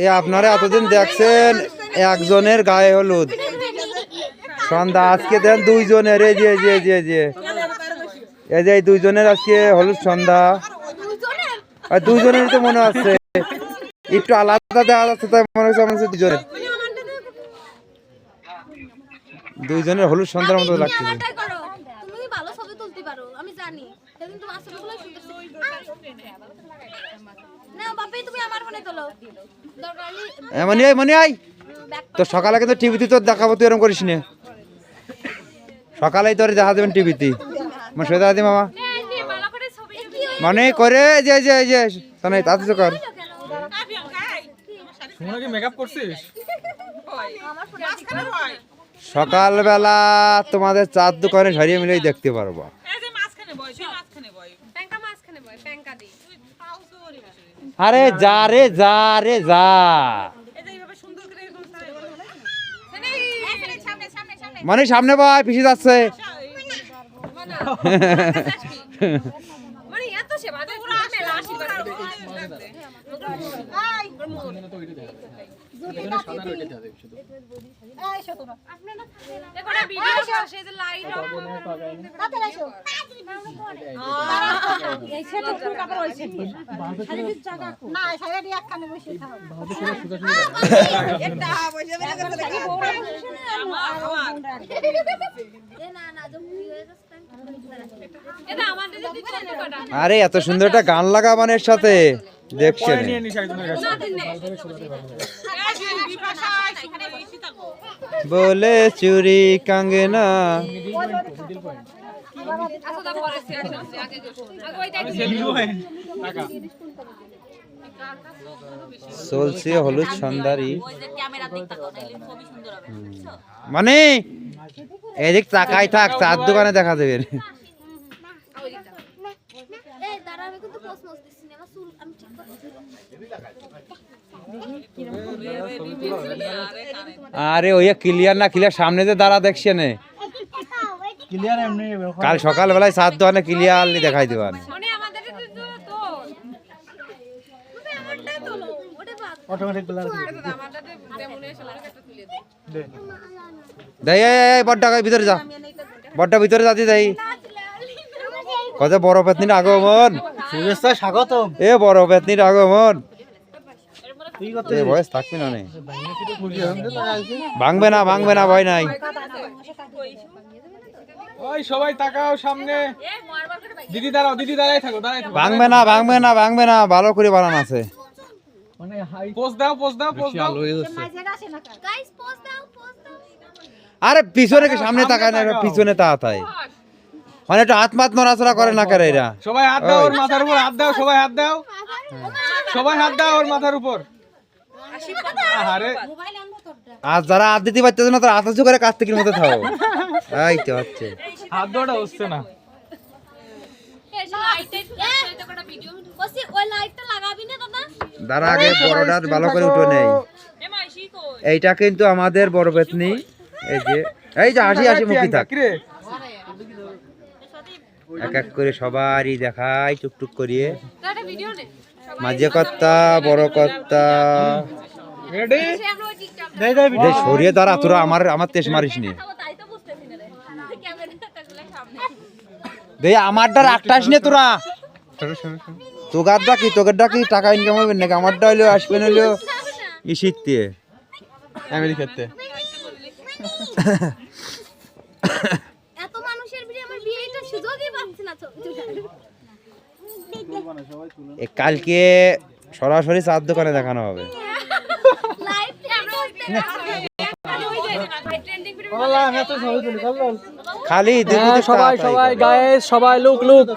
এ আপনারা এতদিন দেখছেন একজনের গায়ে হলুদ সন্ধ্যা, আজকে দেন দুইজনের। এই যে যে যে যে এই যে এই দুইজনের আজকে হলুদ সন্ধ্যা। আর দুইজনের তো মনে আছে একটু আলাদা দেখা যাচ্ছে, তাই মনে হচ্ছে আমার দুজনের দুইজনের হলুদ সন্ধ্যার মতো লাগছে। তো সকালে কিন্তু টিভিতে তো দেখাবো, তুই এরকম করিস না। সকালেই তোর দেখা দেবেন টিভিতে সোজা দি মামা মানে করে যে যে যে তাতে তো কর। সকালবেলা তোমাদের চার দোকানে সারিয়ে মিলেই দেখতে পারবো। আরে যা রে যা রে যা, মানে সামনে ভাই পিছিয়ে যাচ্ছে। আরে এত সুন্দর একটা গান লাগাবান এর সাথে দেখছেন, বলে চুরি কাঙ্গনা চলছে হলুদ সন্ধ্যারি। মানে এদিক তাকাই থাক, চার দোকানে দেখা দেবে। আরে ওই ক্লিয়ার না ক্লিয়ার সামনে যে দাঁড়া দেখছে না, কাল সকাল বেলায় সাত দোকানে ক্লিয়ারলি দেখাই দেবেন। বড়টা ভিতরে যা, বড়টা ভিতরে যাতে যাই। কত বড় পেতনির আগমন, শুভেচ্ছা স্বাগতম। এ বড় পেতনির আগমন, বয়স থাকবে না, ভাঙবে না ভাঙবে না, ভয় নাই। সবাই তাকাও সামনে, দিদি দাঁড়াও, দিদি দাঁড়াই থাকো, দাঁড়াই থাকো। ভাঙবে না ভাঙবে না ভাঙবে না, ভালো করে বানানো আছে। আরে পিছনে কি সামনে তাকায় না, পিছনে তাকায়। মানে একটু হাত মাত নড়াচড়া করে না করে এরা। সবাই হাত দাও ওর মাথার উপর, হাত দাও, সবাই হাত দাও, সবাই হাত দাও ওর মাথার উপর। আর যারা হাত দিতে পারতেছে না তারা হাত উঁচু করে কার্তিকের মতো থাকো। এই তো হচ্ছে, হাত দেওয়াটা হচ্ছে না। দাঁড়া আগে বড়টা ভালো করে উঠে নেই। এইটা কিন্তু আমাদের বড় পেতনি। এই যে এই যে হাসি হাসি মুখী থাক, এক এক করে সবারই দেখাই টুকটুক করিয়ে। মাঝে কর্তা বড় কর্তা সরিয়ে দাঁড়া, তোরা আমার তেজ মারিস নি। আমারটা রাখটাস নে তোরা, তোগার ডাকি টাকা ইনকাম হবে নাকি? আমারটা হইলো আসবেন হইলো ই শীতে আমেরিকাতে। কালকে সরাসরি চার দোকানে দেখানো হবে। খালি সবাই সবাই গায়ে সবাই লুক লুক